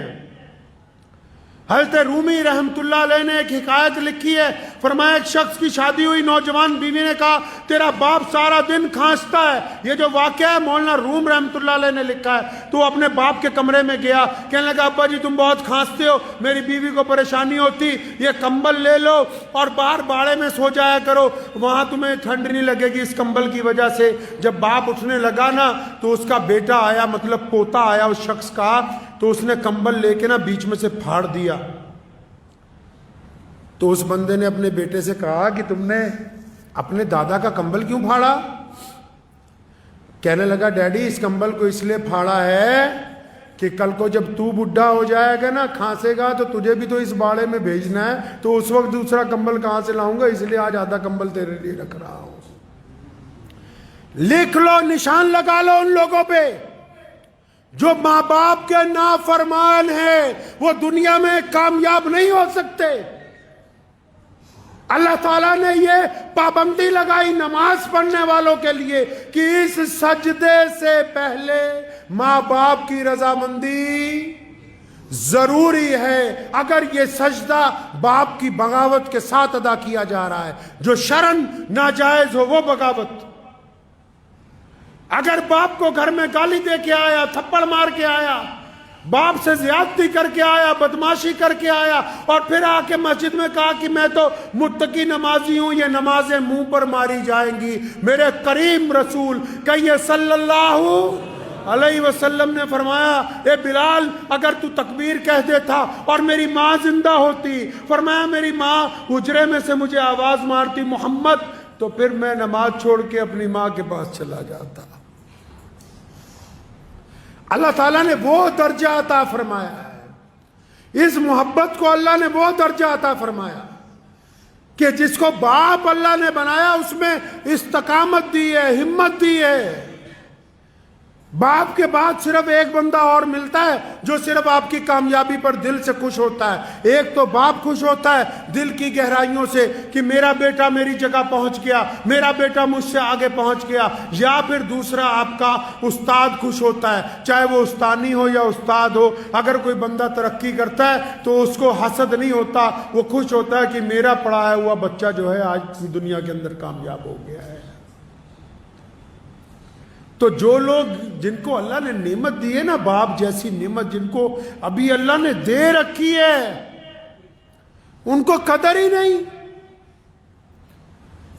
حضرت رومی رحمت اللہ علیہ نے ایک حکایت لکھی ہے، فرمایا ایک شخص کی شادی ہوئی، نوجوان بیوی نے کہا تیرا باپ سارا دن کھانستا ہے۔ یہ جو واقعہ ہے مولانا روم رحمت اللہ علیہ نے لکھا ہے۔ تو اپنے باپ کے کمرے میں گیا، کہنے لگا ابا جی تم بہت کھانستے ہو، میری بیوی کو پریشانی ہوتی، یہ کمبل لے لو اور باہر باڑے میں سو جایا کرو، وہاں تمہیں ٹھنڈ نہیں لگے گی اس کمبل کی وجہ سے۔ جب باپ اٹھنے لگا نا تو اس کا بیٹا آیا، مطلب پوتا آیا اس شخص کا، تو اس نے کمبل لے کے نا بیچ میں سے پھاڑ دیا۔ تو اس بندے نے اپنے بیٹے سے کہا کہ تم نے اپنے دادا کا کمبل کیوں پھاڑا؟ کہنے لگا ڈیڈی اس کمبل کو اس لیے پھاڑا ہے کہ کل کو جب تو بڈھا ہو جائے گا نا، کھانسے گا، تو تجھے بھی تو اس باڑے میں بھیجنا ہے، تو اس وقت دوسرا کمبل کہاں سے لاؤں گا، اس لیے آج آدھا کمبل تیرے لیے رکھ رہا ہوں۔ لکھ لو، نشان لگا لو ان لوگوں پہ جو ماں باپ کے نافرمان ہیں، وہ دنیا میں کامیاب نہیں ہو سکتے۔ اللہ تعالیٰ نے یہ پابندی لگائی نماز پڑھنے والوں کے لیے کہ اس سجدے سے پہلے ماں باپ کی رضامندی ضروری ہے۔ اگر یہ سجدہ باپ کی بغاوت کے ساتھ ادا کیا جا رہا ہے، جو شرعاً ناجائز ہو، وہ بغاوت۔ اگر باپ کو گھر میں گالی دے کے آیا، تھپڑ مار کے آیا، باپ سے زیادتی کر کے آیا، بدماشی کر کے آیا، اور پھر آ کے مسجد میں کہا کہ میں تو متقی نمازی ہوں، یہ نمازیں منہ پر ماری جائیں گی۔ میرے کریم رسول کہیے صلی اللہ علیہ وسلم نے فرمایا اے بلال اگر تو تکبیر کہہ دیتا اور میری ماں زندہ ہوتی، فرمایا میری ماں حجرے میں سے مجھے آواز مارتی محمد، تو پھر میں نماز چھوڑ کے اپنی ماں کے پاس چلا جاتا۔ اللہ تعالیٰ نے وہ درجہ عطا فرمایا ہے، اس محبت کو اللہ نے وہ درجہ عطا فرمایا کہ جس کو باپ اللہ نے بنایا اس میں استقامت دی ہے، ہمت دی ہے۔ باپ کے بعد صرف ایک بندہ اور ملتا ہے جو صرف آپ کی کامیابی پر دل سے خوش ہوتا ہے۔ ایک تو باپ خوش ہوتا ہے دل کی گہرائیوں سے کہ میرا بیٹا میری جگہ پہنچ گیا، میرا بیٹا مجھ سے آگے پہنچ گیا، یا پھر دوسرا آپ کا استاد خوش ہوتا ہے، چاہے وہ استانی ہو یا استاد ہو۔ اگر کوئی بندہ ترقی کرتا ہے تو اس کو حسد نہیں ہوتا، وہ خوش ہوتا ہے کہ میرا پڑھایا ہوا بچہ جو ہے آج دنیا کے اندر کامیاب ہو گیا ہے۔ تو جو لوگ جن کو اللہ نے نعمت دی ہے نا، باپ جیسی نعمت جن کو ابھی اللہ نے دے رکھی ہے، ان کو قدر ہی نہیں۔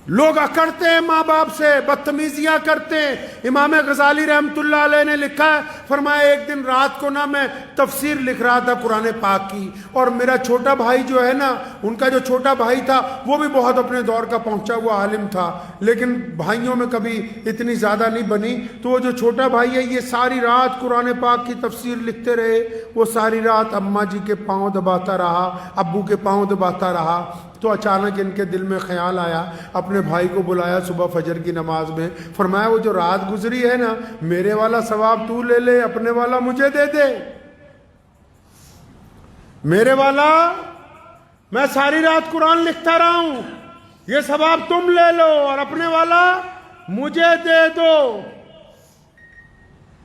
لوگ اکڑتے ہیں ماں باپ سے، بدتمیزیاں کرتے ہیں۔ امام غزالی رحمت اللہ علیہ نے لکھا ہے، فرمایا ایک دن رات کو نا میں تفسیر لکھ رہا تھا قرآن پاک کی، اور میرا چھوٹا بھائی جو ہے نا، ان کا جو چھوٹا بھائی تھا وہ بھی بہت اپنے دور کا پہنچا ہوا عالم تھا، لیکن بھائیوں میں کبھی اتنی زیادہ نہیں بنی۔ تو وہ جو چھوٹا بھائی ہے یہ ساری رات قرآن پاک کی تفسیر لکھتے رہے، وہ ساری رات اماں جی کے پاؤں دباتا رہا، ابو کے پاؤں دباتا رہا۔ تو اچانک ان کے دل میں خیال آیا، اپنے بھائی کو بلایا صبح فجر کی نماز میں، فرمایا وہ جو رات گزری ہے نا، میرے والا ثواب تو لے لے، اپنے والا مجھے دے دے۔ میرے والا میں ساری رات قرآن لکھتا رہا ہوں، یہ ثواب تم لے لو، اور اپنے والا مجھے دے دو۔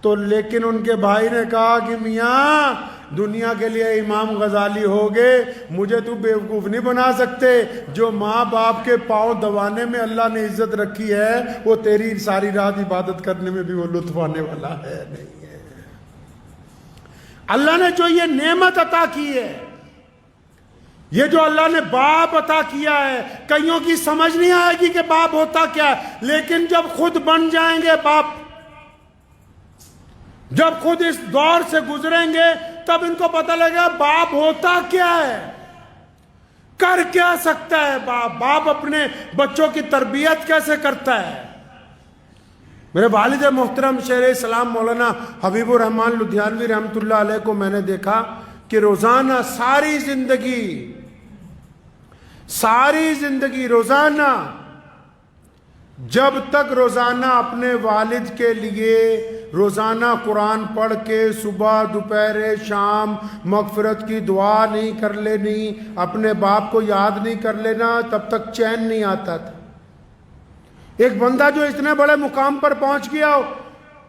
تو لیکن ان کے بھائی نے کہا کہ میاں دنیا کے لیے امام غزالی ہوگے، مجھے تو بیوقوف نہیں بنا سکتے۔ جو ماں باپ کے پاؤں دبانے میں اللہ نے عزت رکھی ہے، وہ تیری ساری رات عبادت کرنے میں بھی وہ لطف آنے والا ہے نہیں ہے۔ اللہ نے جو یہ نعمت عطا کی ہے، یہ جو اللہ نے باپ عطا کیا ہے، کئیوں کی سمجھ نہیں آئے گی کہ باپ ہوتا کیا ہے، لیکن جب خود بن جائیں گے باپ، جب خود اس دور سے گزریں گے، تب ان کو پتہ لگے گا باپ ہوتا کیا ہے، کر کیا سکتا ہے باپ، باپ اپنے بچوں کی تربیت کیسے کرتا ہے۔ میرے والد محترم شیخ اسلام مولانا حبیب الرحمن لدھیانوی رحمت اللہ علیہ کو میں نے دیکھا کہ روزانہ ساری زندگی روزانہ جب تک روزانہ اپنے والد کے لیے روزانہ قرآن پڑھ کے صبح دوپہر شام مغفرت کی دعا نہیں کر لینی، اپنے باپ کو یاد نہیں کر لینا، تب تک چین نہیں آتا تھا۔ ایک بندہ جو اتنے بڑے مقام پر پہنچ گیا ہو،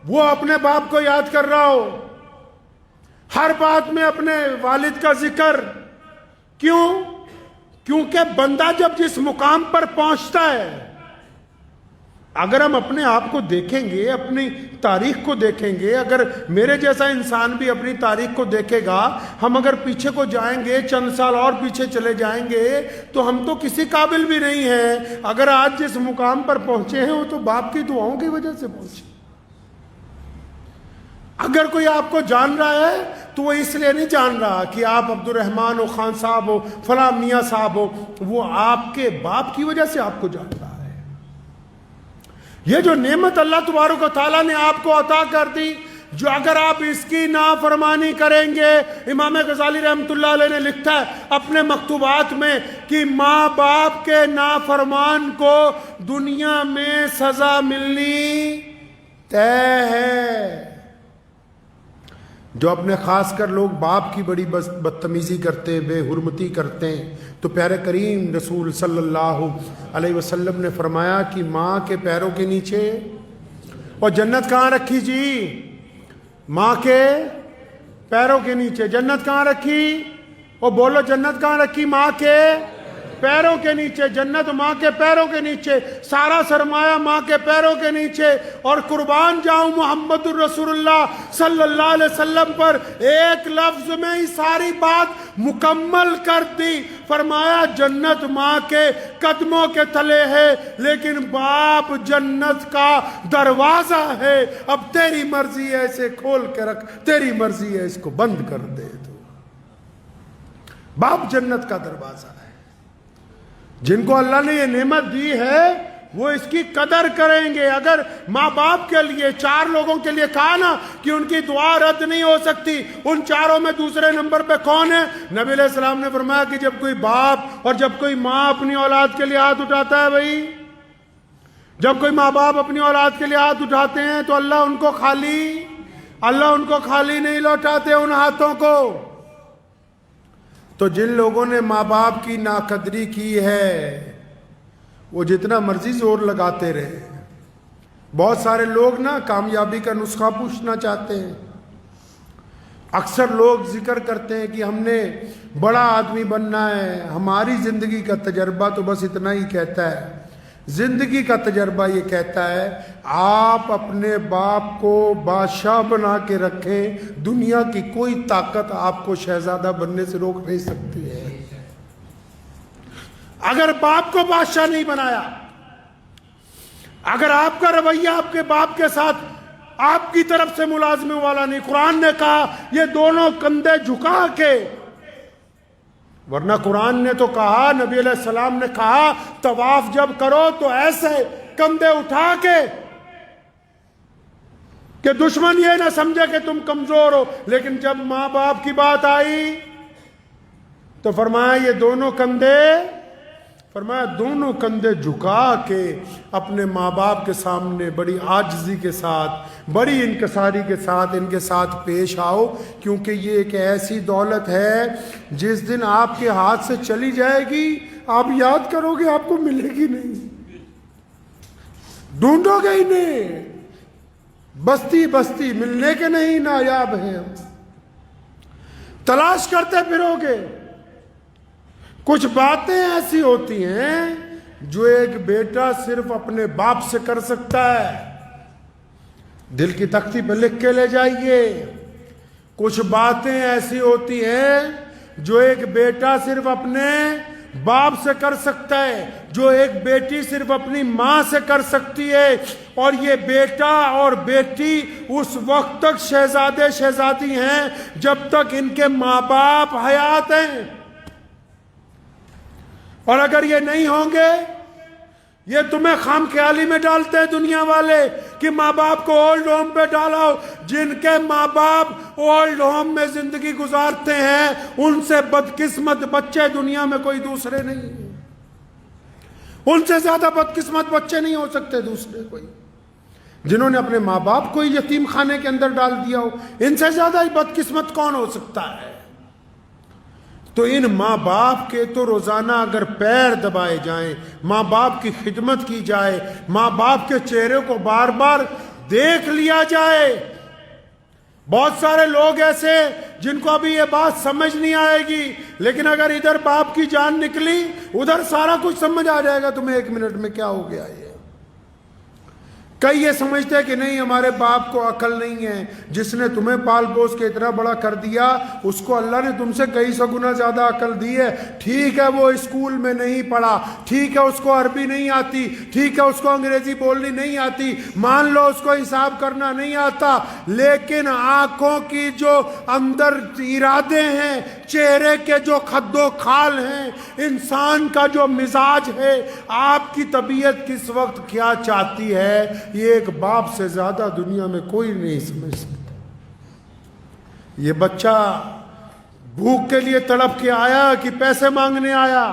وہ اپنے باپ کو یاد کر رہا ہو، ہر بات میں اپنے والد کا ذکر، کیوں؟ کیونکہ بندہ جب جس مقام پر پہنچتا ہے، اگر ہم اپنے آپ کو دیکھیں گے، اپنی تاریخ کو دیکھیں گے، اگر میرے جیسا انسان بھی اپنی تاریخ کو دیکھے گا، ہم اگر پیچھے کو جائیں گے، چند سال اور پیچھے چلے جائیں گے، تو ہم تو کسی قابل بھی نہیں ہیں۔ اگر آج جس مقام پر پہنچے ہیں وہ تو باپ کی دعاؤں کی وجہ سے پہنچے۔ اگر کوئی آپ کو جان رہا ہے تو وہ اس لیے نہیں جان رہا کہ آپ عبد الرحمن ہو، خان صاحب ہو، فلاں میاں صاحب ہو، وہ آپ کے باپ کی وجہ سے آپ کو جان رہا ہے۔ یہ جو نعمت اللہ تبارک و تعالیٰ نے آپ کو عطا کر دی، جو اگر آپ اس کی نافرمانی کریں گے، امام غزالی رحمۃ اللہ علیہ نے لکھا ہے اپنے مکتوبات میں کہ ماں باپ کے نافرمان کو دنیا میں سزا ملنی طے ہے۔ جو اپنے خاص کر لوگ باپ کی بڑی بدتمیزی کرتے ہیں، بے حرمتی کرتے ہیں، تو پیارے کریم رسول صلی اللہ علیہ وسلم نے فرمایا کہ ماں کے پیروں کے نیچے، اور جنت کہاں رکھی جی؟ ماں کے پیروں کے نیچے۔ جنت کہاں رکھی؟ اور بولو جنت کہاں رکھی؟ ماں کے پیروں کے نیچے۔ جنت ماں کے پیروں کے نیچے، سارا سرمایہ ماں کے پیروں کے نیچے۔ اور قربان جاؤں محمد الرسول اللہ صلی اللہ علیہ وسلم پر، ایک لفظ میں ہی ساری بات مکمل کر دی۔ فرمایا جنت ماں کے قدموں کے تلے ہے، لیکن باپ جنت کا دروازہ ہے۔ اب تیری مرضی ہے اسے کھول کے رکھ، تیری مرضی ہے اس کو بند کر دے۔ تو باپ جنت کا دروازہ ہے۔ جن کو اللہ نے یہ نعمت دی ہے وہ اس کی قدر کریں گے۔ اگر ماں باپ کے لیے، چار لوگوں کے لیے کہا نا کہ ان کی دعا رد نہیں ہو سکتی، ان چاروں میں دوسرے نمبر پہ کون ہے؟ نبی علیہ السلام نے فرمایا کہ جب کوئی باپ اور جب کوئی ماں اپنی اولاد کے لیے ہاتھ اٹھاتا ہے، بھائی جب کوئی ماں باپ اپنی اولاد کے لیے ہاتھ اٹھاتے ہیں تو اللہ ان کو خالی نہیں لوٹاتے ان ہاتھوں کو۔ تو جن لوگوں نے ماں باپ کی ناقدری کی ہے وہ جتنا مرضی زور لگاتے رہے۔ بہت سارے لوگ نا کامیابی کا نسخہ پوچھنا چاہتے ہیں۔ اکثر لوگ ذکر کرتے ہیں کہ ہم نے بڑا آدمی بننا ہے، ہماری زندگی کا تجربہ تو بس اتنا ہی کہتا ہے۔ زندگی کا تجربہ یہ کہتا ہے آپ اپنے باپ کو بادشاہ بنا کے رکھیں، دنیا کی کوئی طاقت آپ کو شہزادہ بننے سے روک نہیں سکتی ہے۔ اگر باپ کو بادشاہ نہیں بنایا، اگر آپ کا رویہ آپ کے باپ کے ساتھ آپ کی طرف سے ملازمے والا نہیں، قرآن نے کہا یہ دونوں کندھے جھکا کے، ورنہ قرآن نے تو کہا، نبی علیہ السلام نے کہا طواف جب کرو تو ایسے کندھے اٹھا کے کہ دشمن یہ نہ سمجھے کہ تم کمزور ہو۔ لیکن جب ماں باپ کی بات آئی تو فرمایا یہ دونوں کندھے جھکا کے اپنے ماں باپ کے سامنے بڑی عاجزی کے ساتھ، بڑی انکساری کے ساتھ ان کے ساتھ پیش آؤ، کیونکہ یہ ایک ایسی دولت ہے جس دن آپ کے ہاتھ سے چلی جائے گی آپ یاد کرو گے آپ کو ملے گی نہیں، ڈھونڈو گے ہی نہیں، بستی بستی ملنے کے نہیں نایاب ہیں، تلاش کرتے پھرو گے۔ کچھ باتیں ایسی ہوتی ہیں جو ایک بیٹا صرف اپنے باپ سے کر سکتا ہے، دل کی تختی پہ لکھ کے لے جائیے۔ کچھ باتیں ایسی ہوتی ہیں جو ایک بیٹا صرف اپنے باپ سے کر سکتا ہے، جو ایک بیٹی صرف اپنی ماں سے کر سکتی ہے، اور یہ بیٹا اور بیٹی اس وقت تک شہزادے شہزادی ہیں جب تک ان کے ماں باپ حیات ہیں، اور اگر یہ نہیں ہوں گے، یہ تمہیں خام خیالی میں ڈالتے ہیں دنیا والے کہ ماں باپ کو اولڈ ہوم پہ ڈالو۔ جن کے ماں باپ اولڈ ہوم میں زندگی گزارتے ہیں ان سے بدقسمت بچے دنیا میں کوئی دوسرے نہیں ہیں، ان سے زیادہ بدقسمت بچے نہیں ہو سکتے دوسرے کوئی، جنہوں نے اپنے ماں باپ کو یتیم خانے کے اندر ڈال دیا ہو، ان سے زیادہ ہی بدقسمت کون ہو سکتا ہے؟ تو ان ماں باپ کے تو روزانہ اگر پیر دبائے جائیں، ماں باپ کی خدمت کی جائے، ماں باپ کے چہرے کو بار بار دیکھ لیا جائے، بہت سارے لوگ ایسے جن کو ابھی یہ بات سمجھ نہیں آئے گی، لیکن اگر ادھر باپ کی جان نکلی ادھر سارا کچھ سمجھ آ جائے گا تمہیں 1 منٹ میں کیا ہو گیا یہ۔ کئی یہ سمجھتے ہیں کہ نہیں ہمارے باپ کو عقل نہیں ہے، جس نے تمہیں پال پوس کے اتنا بڑا کر دیا اس کو اللہ نے تم سے کئی سو گنا زیادہ عقل دی ہے۔ ٹھیک ہے وہ اسکول میں نہیں پڑھا، ٹھیک ہے اس کو عربی نہیں آتی، ٹھیک ہے اس کو انگریزی بولنی نہیں آتی، مان لو اس کو حساب کرنا نہیں آتا، لیکن آنکھوں کی جو اندر ارادے ہیں، چہرے کے جو خد و خال ہیں، انسان کا جو مزاج ہے، آپ کی طبیعت کس وقت کیا چاہتی ہے، یہ ایک باپ سے زیادہ دنیا میں کوئی نہیں سمجھ سکتا۔ یہ بچہ بھوک کے لیے تڑپ کے آیا کہ پیسے مانگنے آیا،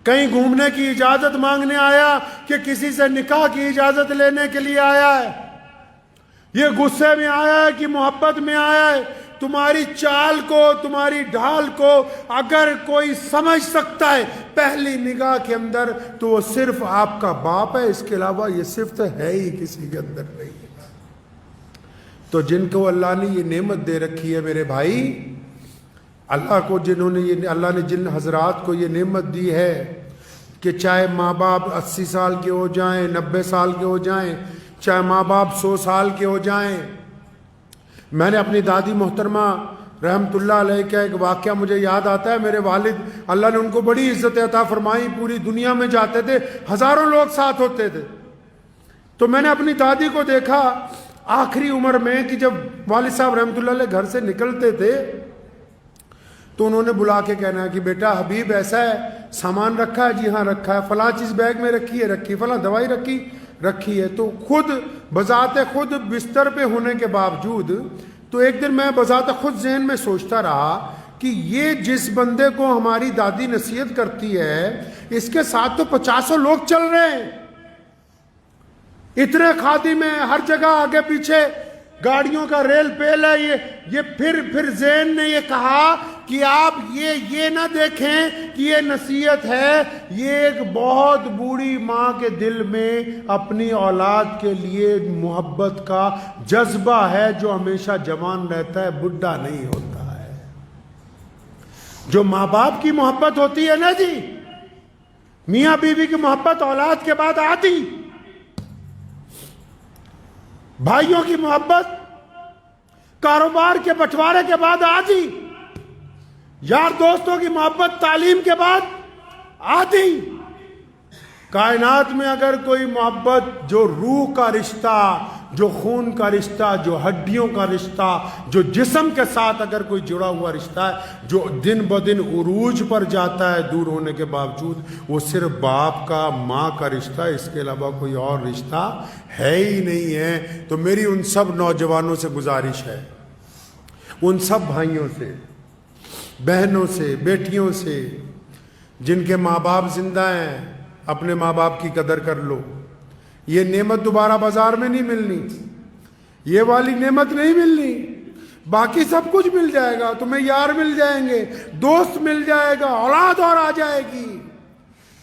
کہیں گھومنے کی اجازت مانگنے آیا کہ کسی سے نکاح کی اجازت لینے کے لیے آیا ہے، یہ غصے میں آیا ہے کہ محبت میں آیا ہے۔ تمہاری چال کو، تمہاری ڈھال کو اگر کوئی سمجھ سکتا ہے پہلی نگاہ کے اندر تو وہ صرف آپ کا باپ ہے، اس کے علاوہ یہ صفت ہے ہی کسی کے اندر نہیں ہے۔ تو جن کو اللہ نے یہ نعمت دے رکھی ہے میرے بھائی، اللہ نے جن حضرات کو یہ نعمت دی ہے کہ چاہے ماں باپ 80 سال کے ہو جائیں، 90 سال کے ہو جائیں، چاہے ماں باپ 100 سال کے ہو جائیں۔ میں نے اپنی دادی محترمہ رحمت اللہ علیہ کا ایک واقعہ مجھے یاد آتا ہے۔ میرے والد اللہ نے ان کو بڑی عزت عطا فرمائی، پوری دنیا میں جاتے تھے، ہزاروں لوگ ساتھ ہوتے تھے۔ تو میں نے اپنی دادی کو دیکھا آخری عمر میں کہ جب والد صاحب رحمت اللہ علیہ گھر سے نکلتے تھے تو انہوں نے بلا کے کہنا ہے کہ بیٹا حبیب ایسا ہے، سامان رکھا ہے؟ جی ہاں رکھا ہے۔ فلاں چیز بیگ میں رکھی ہے؟ فلاں دوائی رکھی ہے۔ تو خود بذات خود بستر پہ ہونے کے باوجود تو ایک دن میں بذات خود ذہن میں سوچتا رہا کہ یہ جس بندے کو ہماری دادی نصیحت کرتی ہے اس کے ساتھ تو 50 لوگ چل رہے ہیں، اتنے خادم میں ہر جگہ آگے پیچھے گاڑیوں کا ریل پیل ہے۔ یہ پھر ذہن نے یہ کہا کہ آپ یہ نہ دیکھیں کہ یہ نصیحت ہے، یہ ایک بہت بوڑھی ماں کے دل میں اپنی اولاد کے لیے محبت کا جذبہ ہے جو ہمیشہ جوان رہتا ہے، بڈھا نہیں ہوتا ہے۔ جو ماں باپ کی محبت ہوتی ہے نا جی، میاں بیوی کی محبت اولاد کے بعد آتی، بھائیوں کی محبت کاروبار کے بٹوارے کے بعد آتی، یار دوستوں کی محبت تعلیم کے بعد آتی۔ کائنات میں اگر کوئی محبت جو روح کا رشتہ، جو خون کا رشتہ، جو ہڈیوں کا رشتہ، جو جسم کے ساتھ اگر کوئی جڑا ہوا رشتہ ہے جو دن بدن عروج پر جاتا ہے دور ہونے کے باوجود، وہ صرف باپ کا، ماں کا رشتہ، اس کے علاوہ کوئی اور رشتہ ہے ہی نہیں ہے۔ تو میری ان سب نوجوانوں سے گزارش ہے، ان سب بھائیوں سے، بہنوں سے، بیٹیوں سے جن کے ماں باپ زندہ ہیں، اپنے ماں باپ کی قدر کر لو۔ یہ نعمت دوبارہ بازار میں نہیں ملنی، یہ والی نعمت نہیں ملنی، باقی سب کچھ مل جائے گا، تمہیں یار مل جائیں گے، دوست مل جائے گا، اولاد اور آ جائے گی۔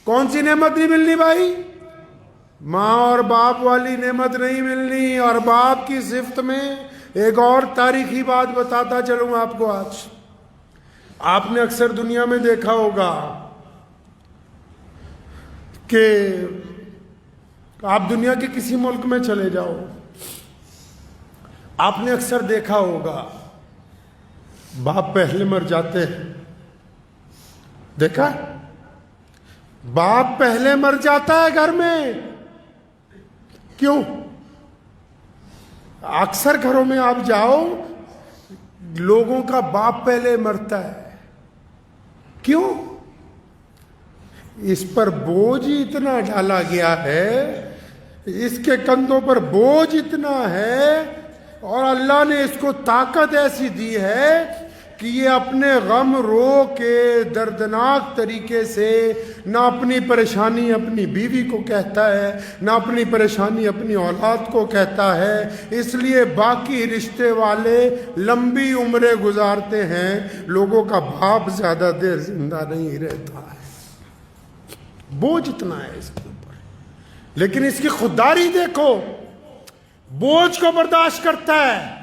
کون سی نعمت نہیں ملنی بھائی؟ ماں اور باپ والی نعمت نہیں ملنی۔ اور باپ کی صفت میں ایک اور تاریخی بات بتاتا چلوں آپ کو۔ آج آپ نے اکثر دنیا میں دیکھا ہوگا کہ آپ دنیا کے کسی ملک میں چلے جاؤ، آپ نے اکثر دیکھا ہوگا باپ پہلے مر جاتے ہیں۔ دیکھا؟ باپ پہلے مر جاتا ہے گھر میں۔ کیوں؟ اکثر گھروں میں آپ جاؤ، لوگوں کا باپ پہلے مرتا ہے۔ کیوں؟ اس پر بوجھ اتنا ڈالا گیا ہے، اس کے کندھوں پر بوجھ اتنا ہے، اور اللہ نے اس کو طاقت ایسی دی ہے کہ یہ اپنے غم رو کے دردناک طریقے سے نہ اپنی پریشانی اپنی بیوی کو کہتا ہے، نہ اپنی پریشانی اپنی اولاد کو کہتا ہے۔ اس لیے باقی رشتے والے لمبی عمریں گزارتے ہیں، لوگوں کا باپ زیادہ دیر زندہ نہیں رہتا ہے۔ بوجھ اتنا ہے اس کے اوپر، لیکن اس کی خودداری دیکھو، بوجھ کو برداشت کرتا ہے،